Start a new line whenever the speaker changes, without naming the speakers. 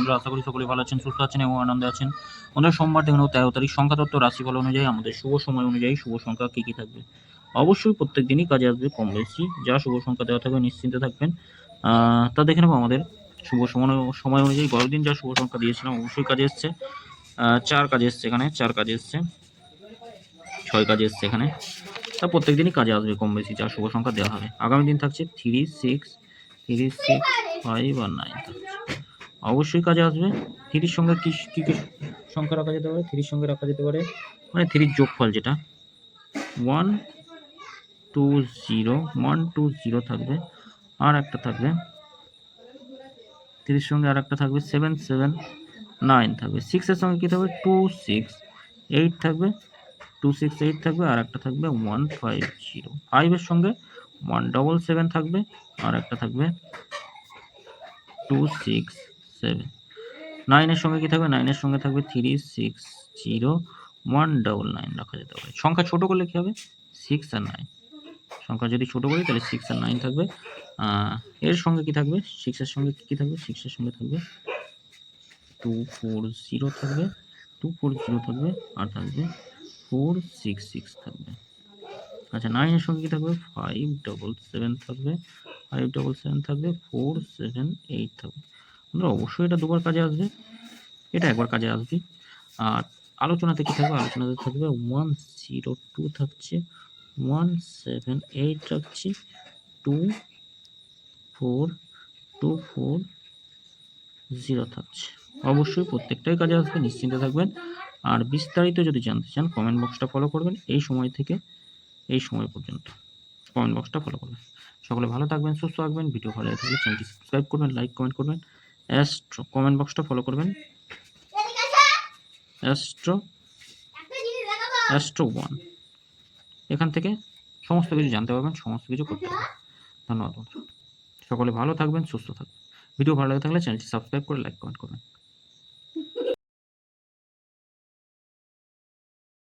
বন্ধুরা, আশা করি সকলে ভালো আছেন, সুস্থ আছেন এবং আনন্দে আছেন। বন্ধুরা, সোমবার দেখুন 13 তারিখ সংখ্যাতত্ত্ব রাশিফল অনুযায়ী আমাদের শুভ সময় অনুযায়ী শুভ সংখ্যা কী কী থাকবে। অবশ্যই প্রত্যেক দিনই কাজে আসবে কম বেশি, যা শুভ সংখ্যা দেওয়া থাকবে নিশ্চিন্তে থাকবেন। তা দেখে নেবো আমাদের শুভ সময় অনুযায়ী গত দিন যা শুভ সংখ্যা দিয়েছিলাম অবশ্যই কাজে এসছে। 4 কাজে এসছে, এখানে 4 কাজে এসছে, 6 কাজে এসছে এখানে। তা প্রত্যেক দিনই কাজে আসবে কম বেশি যা শুভ সংখ্যা দেওয়া হবে। আগামী দিন থাকছে 3, 6, 5 আর 9 থাকছে। অবশ্যই কাজে আসবে। 3 সঙ্গে কি কি সংখ্যা রাখা যেতে পারে? 3 সঙ্গে রাখা যেতে পারে মানে 3 যোগফল যেটা 1 2 0 1 2 0 থাকবে। আর একটা থাকবে 3 সঙ্গে আর একটা থাকবে 7 7 9 থাকবে। 6 এর সঙ্গে কি থাকবে? 2 6 8 থাকবে, 2 6 8 থাকবে। আর একটা থাকবে 1 5 0। 5 এর সঙ্গে 1 7 7 থাকবে। আর একটা থাকবে 2 6 7। 9 এর সঙ্গে কি থাকবে? 9 এর সঙ্গে থাকবে 3 6 0 1 9 রাখা যেতে পারে। সংখ্যা ছোট করলে কি হবে? 6 আর 9। সংখ্যা যদি ছোট করি তাহলে 6 আর 9 থাকবে। এর সঙ্গে কি থাকবে? 6 এর সঙ্গে কি থাকবে? 6 এর সঙ্গে থাকবে 2 4 0 থাকবে, 2 4 0 থাকবে। আর থাকবে 4 6 6 থাকবে। আচ্ছা, 9 এর সঙ্গে কি থাকবে? 5 7 7 থাকবে, 5 7 7 থাকবে, 4 7 8 থাকবে। আমরা অবশ্যই এটা দুবার কাজে আসবে, এটা একবার কাজে আসবে। আর আলোচনাতে কি থাকবে? আলোচনাতে থাকবে 1 0 2 থাকছে, 1 7 8 রাখছি, 2 4 2 4 0 থাকছে। অবশ্যই প্রত্যেকটাই কাজে আসবে, নিশ্চিন্তে থাকবেন। আর বিস্তারিত যদি জানতে চান কমেন্ট বক্সটা ফলো করবেন। এই সময় থেকে এই সময় পর্যন্ত কমেন্ট বক্সটা ফলো করবেন। সকলে ভালো থাকবেন, সুস্থ থাকবেন। ভিডিও ভালো লাগলে চ্যানেলটি সাবস্ক্রাইব করবেন, লাইক কমেন্ট করবেন। অ্যাস্ট্রো কমেন্ট বক্সটা ফলো করবেন। অ্যাস্ট্রো 1 এখান থেকে সমস্ত কিছু জানতে পারবেন, সমস্ত কিছু করতে পারবেন। ধন্যবাদ বন্ধুরা, সকলে ভালো থাকবেন, সুস্থ থাকবেন। ভিডিও ভালো লাগে থাকলে চ্যানেলটি সাবস্ক্রাইব করে লাইক কমেন্ট করবেন।